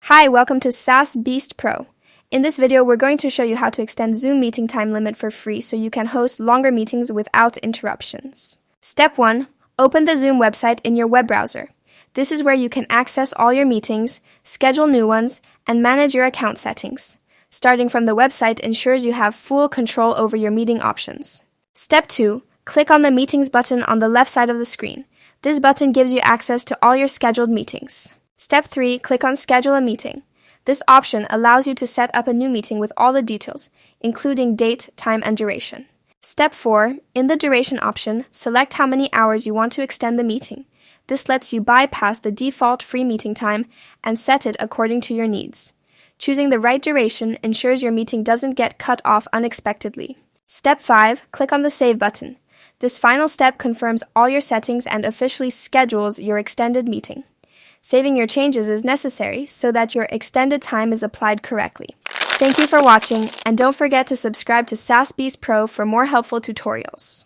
Hi, welcome to SaaS Beast Pro. In this video, we're going to show you how to extend Zoom meeting time limit for free so you can host longer meetings without interruptions. Step 1. Open the Zoom website in your web browser. This is where you can access all your meetings, schedule new ones, and manage your account settings. Starting from the website ensures you have full control over your meeting options. Step 2. Click on the Meetings button on the left side of the screen. This button gives you access to all your scheduled meetings. Step 3. Click on Schedule a Meeting. This option allows you to set up a new meeting with all the details, including date, time, and duration. Step 4. In the Duration option, select how many hours you want to extend the meeting. This lets you bypass the default free meeting time and set it according to your needs. Choosing the right duration ensures your meeting doesn't get cut off unexpectedly. Step 5. Click on the Save button. This final step confirms all your settings and officially schedules your extended meeting. Saving your changes is necessary so that your extended time is applied correctly. Thank you for watching, and don't forget to subscribe to SaaS Beast Pro for more helpful tutorials.